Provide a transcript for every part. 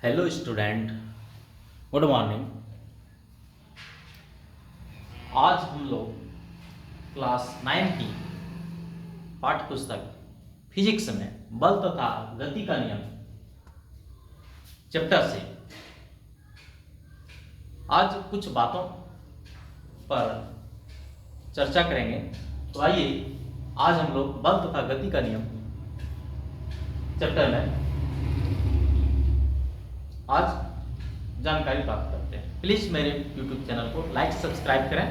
Hello student, good morning. आज हम लोग क्लास 9 की पाठ्य पुस्तक फिजिक्स में बल तथा गति का नियम चैप्टर से आज कुछ बातों पर चर्चा करेंगे। तो आइए आज हम लोग बल तथा गति का नियम चैप्टर में आज जानकारी प्राप्त करते हैं। प्लीज मेरे YouTube चैनल को लाइक सब्सक्राइब करें,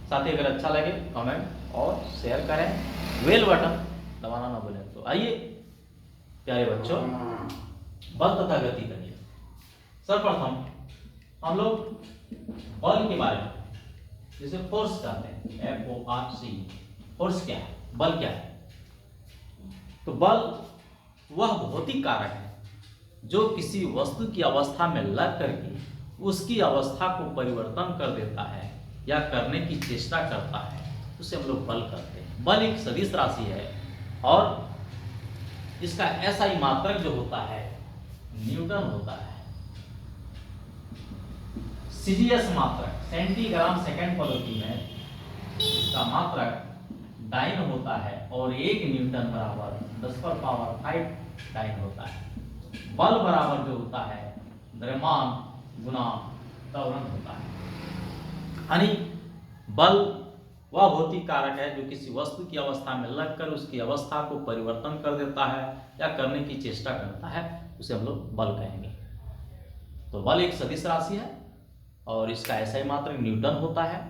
साथ ही अगर अच्छा लगे कमेंट और शेयर करें, बेल बटन दबाना ना भूलें। तो आइए प्यारे बच्चों, बल तथा गति का नियम। सर्वप्रथम हम लोग बल के बारे में, जिसे फोर्स कहते हैं, FORC, फोर्स क्या है, बल क्या है। तो बल वह भौतिक कारक है जो किसी वस्तु की अवस्था में लग करके उसकी अवस्था को परिवर्तन कर देता है या करने की चेष्टा करता है, उसे हम लोग बल कहते हैं। बल एक सदिश राशि है और इसका SI मात्रक जो होता है न्यूटन होता है। CGS मात्रक सेंटीग्राम सेकेंड पद्धति में इसका मात्रक डाइन होता है और 1 न्यूटन बराबर 10⁵ डाइन होता है। बल बराबर जो होता है द्रव्यमान गुना त्वरण होता है। यानी बल वह भौतिक कारक है जो किसी वस्तु की अवस्था में लगकर उसकी अवस्था को परिवर्तन कर देता है या करने की चेष्टा करता है, उसे हम लोग बल कहेंगे। तो बल एक सदिश राशि है और इसका SI मात्रक न्यूटन होता है।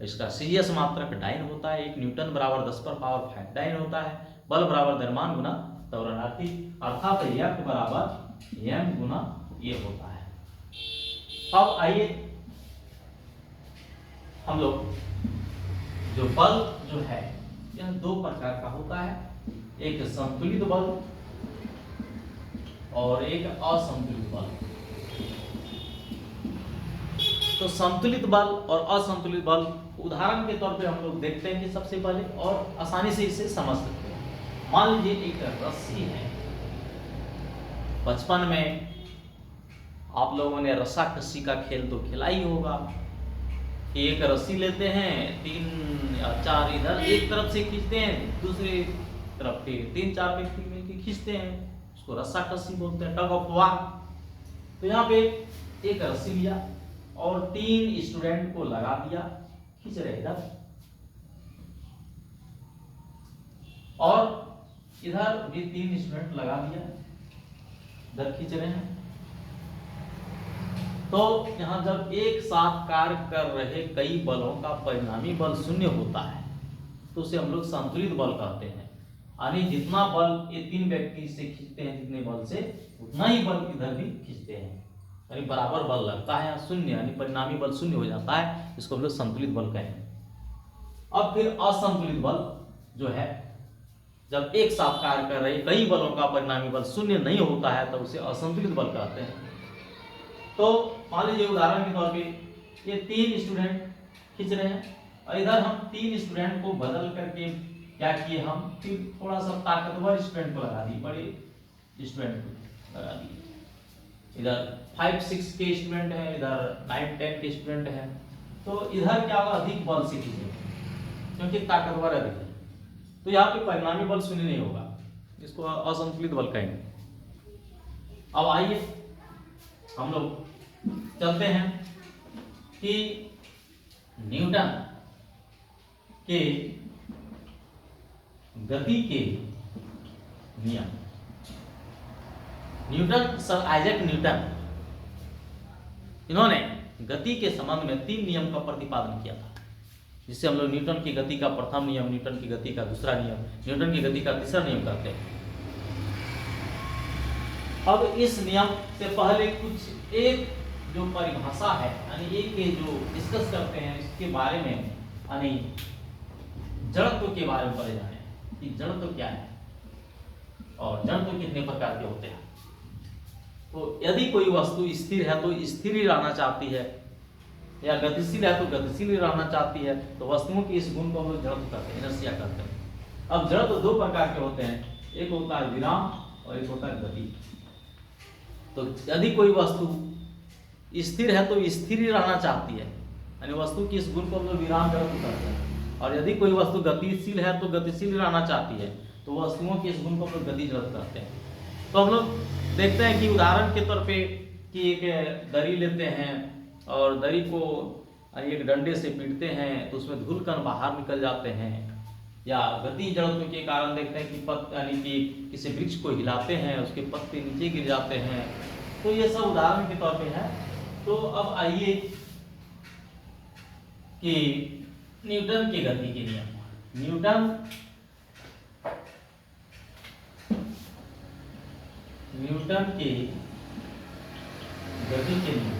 इसका CGS मात्रक डाइन होता है। 1 न्यूटन बराबर 10⁵ डाइन होता है। बल बराबर द्रव्यमान गुना त्वरण, अर्थात F बराबर m गुना ये होता है। अब आइए हम लोग जो बल जो है यह 2 प्रकार का होता है, एक संतुलित बल और एक असंतुलित बल। तो संतुलित बल और असंतुलित बल उदाहरण के तौर पे हम लोग देखते हैं कि सबसे पहले और आसानी से इसे समझ सकते हैं। मान लीजिए एक रस्सी है। बचपन में आप लोगों ने रस्सा कस्सी का खेल तो खेला ही होगा कि एक रस्सी लेते हैं, 3 या 4 इधर एक तरफ से खींचते हैं, दूसरी तरफ के 3-4 व्यक्ति मिलकर खींचते हैं, उसको रस्सा कस्सी बोलते हैं, टग ऑफ वार। तो यहाँ पे एक रस्सी लिया और 3 स्टूडेंट को लगा दिया, खींच रहे इधर, और इधर भी 3 स्टूडेंट लगा दिया, इधर खींच रहे हैं। तो यहां जब एक साथ कार्य कर रहे कई बलों का परिणामी बल 0 होता है तो उसे हम लोग संतुलित बल कहते हैं। यानी जितना बल ये 3 व्यक्ति से खींचते हैं, जितने बल से उतना ही बल इधर भी खींचते हैं, यानी बराबर बल लगता है। 0 यानी परिणामी बल 0 हो जाता है, इसको हम लोग संतुलित बल कहेंगे। अब फिर असंतुलित बल जो है, जब एक साथ कार्य कर रहे कई बलों का परिणामी बल 0 नहीं होता है तो उसे असंतुलित बल कहते हैं। तो मान लीजिए उदाहरण के तौर पे ये 3 स्टूडेंट खींच रहे हैं और इधर हम 3 स्टूडेंट को बदल करके क्या किए, हम फिर थोड़ा सा ताकतवर स्टूडेंट को लगा दिए, बड़े स्टूडेंट को लगा दिए। इधर 5-6 के स्टूडेंट है, इधर 9-10 के स्टूडेंट है। तो इधर क्या होगा, अधिक बल से खींचेंगे क्योंकि ताकतवर अधिक है, तो यहाँ पे परिणामी बल 0 नहीं होगा, इसको असंतुलित बल कहेंगे। अब आइए हम लोग चलते हैं कि न्यूटन के गति के नियम। न्यूटन, सर आइजैक न्यूटन, इन्होंने गति के संबंध में 3 नियम का प्रतिपादन किया था, जिससे हम लोग न्यूटन की गति का प्रथम नियम, न्यूटन की गति का दूसरा नियम, न्यूटन की गति का तीसरा नियम करते हैं। अब इस नियम से पहले कुछ एक जो परिभाषा है, यानी एक जो डिस्कस करते हैं इसके बारे में, यानी जड़त्व के बारे में पढ़े जाने कि जड़त्व क्या है और जड़त्व कितने प्रकार के होते हैं। तो यदि कोई वस्तु स्थिर है तो स्थिर ही रहना चाहती है, या गतिशील है तो गतिशील ही रहना चाहती है, तो वस्तुओं की इस गुण को हम लोग जड़त्व कहते हैं, इनर्शिया कहते हैं। अब जड़त्व 2 प्रकार के होते हैं, एक होता है विराम और एक होता है गति। तो यदि कोई वस्तु स्थिर है तो स्थिर ही रहना चाहती है, यानी वस्तु की इस गुण को हम लोग विराम जड़त्व कहते हैं। और यदि कोई वस्तु गतिशील है तो गतिशील रहना चाहती है, तो वस्तुओं के इस गुण को हम लोग गति जड़त्व कहते हैं। तो हम लोग देखते हैं कि उदाहरण के तौर पे कि एक दरी लेते हैं और दरी को एक डंडे से पीटते हैं तो उसमें धूल कण बाहर निकल जाते हैं, या गति जड़त्व के कारण देखते हैं कि यानी कि किसी वृक्ष को हिलाते हैं उसके पत्ते नीचे गिर जाते हैं। तो ये सब उदाहरण के तौर पे है। तो अब आइए कि न्यूटन की गति के नियम, न्यूटन के गति के नियम।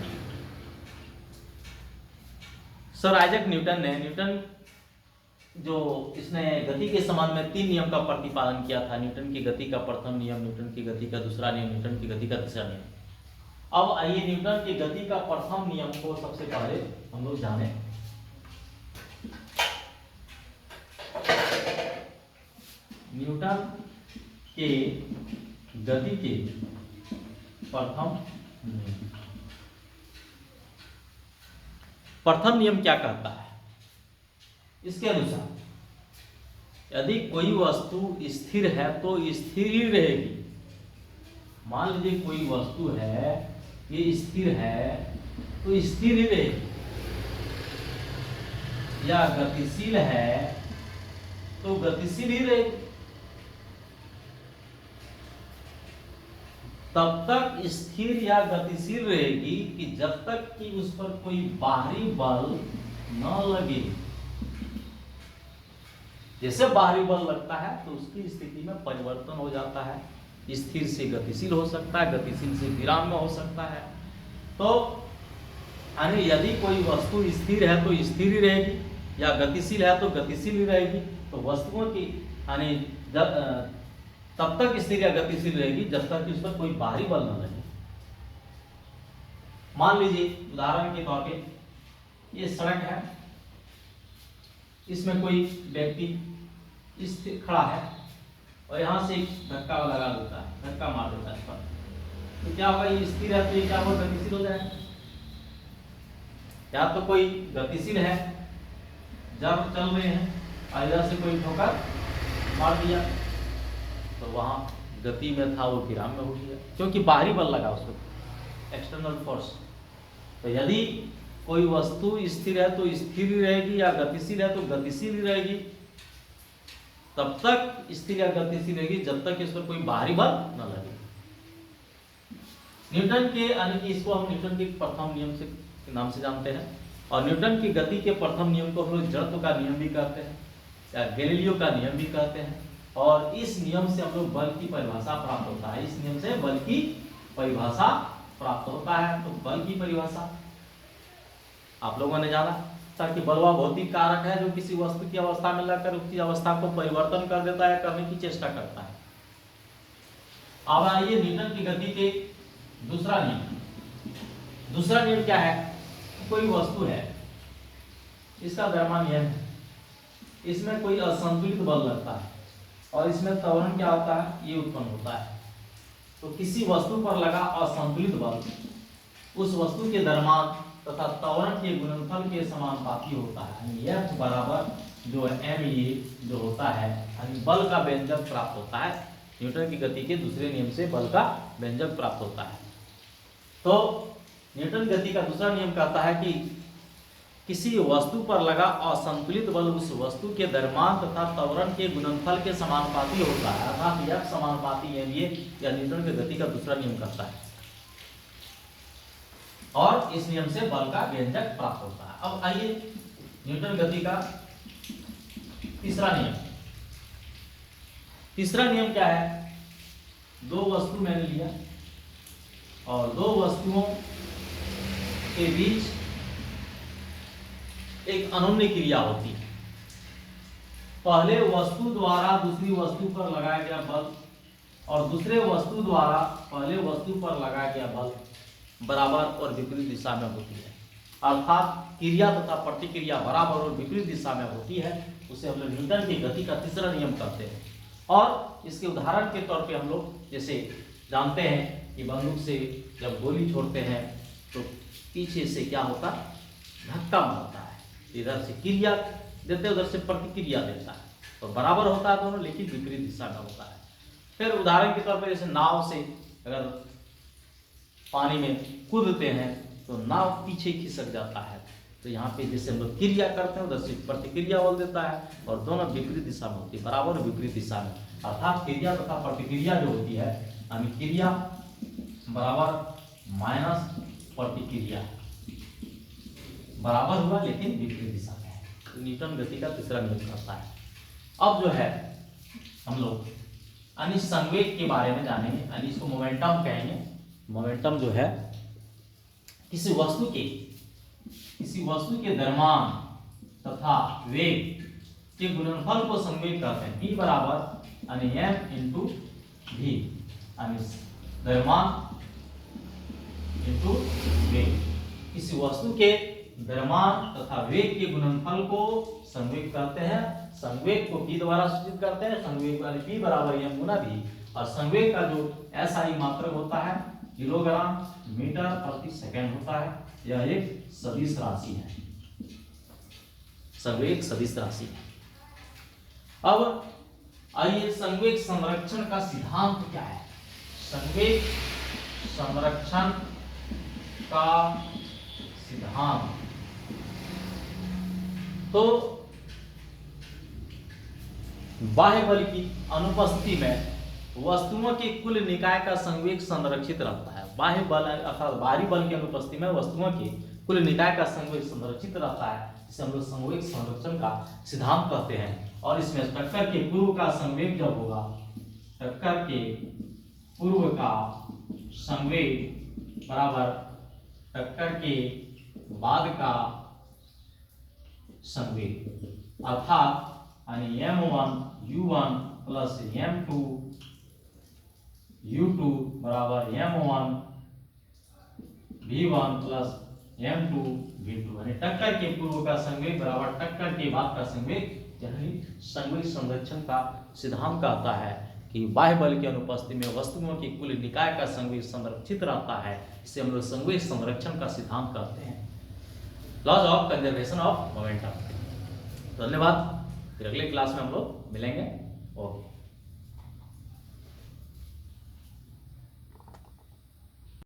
सर आइजैक न्यूटन जो इसने गति के संबंध में 3 नियम का प्रतिपादन किया था। न्यूटन की गति का प्रथम नियम, न्यूटन की गति का दूसरा नियम, न्यूटन की गति का तीसरा नियम। अब आइए न्यूटन की गति का प्रथम नियम को सबसे पहले हम लोग जाने। न्यूटन के गति के प्रथम नियम क्या कहता है? इसके अनुसार यदि कोई वस्तु स्थिर है तो स्थिर ही रहेगी। मान लीजिए कोई वस्तु है, ये स्थिर है तो स्थिर ही रहेगी, या गतिशील है तो गतिशील ही रहेगी। तब तक स्थिर या गतिशील रहेगी कि जब तक कि उस पर कोई बाहरी बल न लगे। जैसे बाहरी बल लगता है तो उसकी स्थिति में परिवर्तन हो जाता है, स्थिर से गतिशील हो सकता है, गतिशील से विराम में हो सकता है। तो यानी यदि कोई वस्तु स्थिर है तो स्थिर ही रहेगी, या गतिशील है तो गतिशील ही रहेगी। तो वस्तुओं की यानी तब तक स्थिर या गतिशील रहेगी जब तक कि उस पर कोई बाहरी बल न लगे। मान लीजिए उदाहरण के तौर पे ये सड़क है, इसमें कोई व्यक्ति स्थिर खड़ा है और यहाँ से एक धक्का लगा देता है, धक्का मार देता है इस पर, तो क्या होगा? ये स्थिर है तो ये क्या होगा? गतिशील हो जाएगा। या तो कोई गतिशील है, जब चल रहे हैं और इधर से कोई ठोकर मार दिया तो वहां गति में था वो विराम में हो गया, क्योंकि बाहरी बल लगा उसको, एक्सटर्नल फोर्स। तो यदि कोई वस्तु स्थिर है तो स्थिर ही रहेगी, या गतिशील है तो गतिशील ही रहेगी। तब तक स्थिर या गतिशील रहेगी जब तक इस पर कोई बाहरी बल न लगे। न्यूटन के यानी कि इसको हम न्यूटन के प्रथम नियम से नाम से जानते हैं। और न्यूटन की गति के प्रथम नियम को हम लोग जड़त्व का नियम भी कहते हैं, या गैलीलियो का नियम भी कहते हैं। और इस नियम से हम लोग बल की परिभाषा प्राप्त होता है। इस नियम से बल की परिभाषा प्राप्त होता है। तो बल की परिभाषा आप लोगों ने जाना था कि बल वह भौतिक कारक है जो किसी वस्तु की अवस्था में लगकर उसकी अवस्था को परिवर्तन कर देता है, करने की चेष्टा करता है। अब आइए न्यूटन की गति के दूसरा नियम। दूसरा नियम क्या है? कोई वस्तु है, इसका द्रव्यमान नियम है, इसमें कोई असंतुलित बल लगता है और इसमें त्वरण क्या होता है? ये उत्पन्न होता है। तो किसी वस्तु पर लगा असंतुलित बल उस वस्तु के द्रव्यमान तथा त्वरण के गुणनफल के समानुपाती होता है। यानी F बराबर जो ma जो होता है, यानी बल का व्यंजक प्राप्त होता है। न्यूटन की गति के दूसरे नियम से बल का व्यंजक प्राप्त होता है। तो न्यूटन गति का दूसरा नियम कहता है कि किसी वस्तु पर लगा असंतुलित बल उस वस्तु के द्रव्यमान तथा त्वरण के गुणनफल के समानुपाती होता है, अर्थात F समानुपाती ma या न्यूटन की गति का दूसरा नियम कहता है। और इस नियम से बल का व्यंजक प्राप्त होता है। अब आइए न्यूटन गति का तीसरा नियम। तीसरा नियम क्या है? दो वस्तु मैंने लिया और दो वस्तुओं के बीच एक अनोन्य क्रिया होती है। पहले वस्तु द्वारा दूसरी वस्तु पर लगाया गया बल और दूसरे वस्तु द्वारा पहले वस्तु पर लगाया गया बल बराबर और विपरीत दिशा में होती है। अर्थात क्रिया तथा प्रतिक्रिया बराबर और विपरीत दिशा में होती है। उसे हम लोग न्यूटन की गति का तीसरा नियम कहते हैं। और इसके उदाहरण के तौर पे हम लोग जैसे जानते हैं कि बंदूक से जब गोली छोड़ते हैं तो पीछे से क्या होता है, धक्का मारता है, इधर से क्रिया देते उधर से प्रतिक्रिया देता है, तो बराबर होता है दोनों, लेकिन विपरीत दिशा में होता है। फिर उदाहरण के तौर पर जैसे नाव से अगर पानी में कूदते हैं तो नाव पीछे खिसक जाता है, तो यहाँ पे जैसे हम लोग क्रिया करते हैं उधर से प्रतिक्रिया बोल देता है, और दोनों विपरीत दिशा में होती है, बराबर विपरीत दिशा में। अर्थात क्रिया तथा प्रतिक्रिया जो होती है, यानी क्रिया बराबर माइनस प्रतिक्रिया, बराबर हुआ लेकिन विपरीत दिशा में है। तो न्यूटन गति का तीसरा नियम करता है। अब जो है हम लोग यानी संवेग के बारे में जानेंगे, यानी इसको मोमेंटम कहेंगे। मोमेंटम जो है किसी वस्तु के द्रव्यमान तथा वेग के गुणनफल को संवेग कहते हैं। v बराबर यानी m इंटू v, यानी द्रव्यमान इंटू वेग। किसी वस्तु के द्रव्यमान तथा वेग के गुणनफल को संवेग कहते हैं। संवेग को v द्वारा सूचित करते हैं, संवेग वाले v बराबर m गुना v, और संवेग का जो SI मात्रक होता है किलोग्राम मीटर प्रति सेकंड होता है। यह एक सदिश राशि है, संवेग सदिश राशि है। अब आइए संवेग संरक्षण का सिद्धांत क्या है। संवेग संरक्षण का सिद्धांत, तो बाह्य बल की अनुपस्थिति में वस्तुओं के कुल निकाय का संवेग संरक्षित रहता है। बाह्य बल अर्थात बाहरी बल की अनुपस्थिति में वस्तुओं के कुल निकाय का संवेग संरक्षित रहता है, जिसे हम लोग संवेग संरक्षण का सिद्धांत कहते हैं। और इसमें टक्कर के पूर्व का संवेग जब होगा, टक्कर के पूर्व का संवेग बराबर टक्कर के बाद का संवेग, अर्थात यानी m1 u1 plus m2 u2 बराबर m1 v1 plus m2 v2, यानी टक्कर के पूर्व का संवेग बराबर टक्कर के बाद का संवेग। यानी संवेग संरक्षण का सिद्धांत कहता है कि बाह्य बल की अनुपस्थिति में वस्तुओं की कुल निकाय का संवेग संरक्षित रहता है, इसे हम लोग संवेग संरक्षण का सिद्धांत कहते हैं। Laws of conservation of momentum. धन्यवाद, फिर अगले क्लास में हम लोग मिलेंगे। ओके।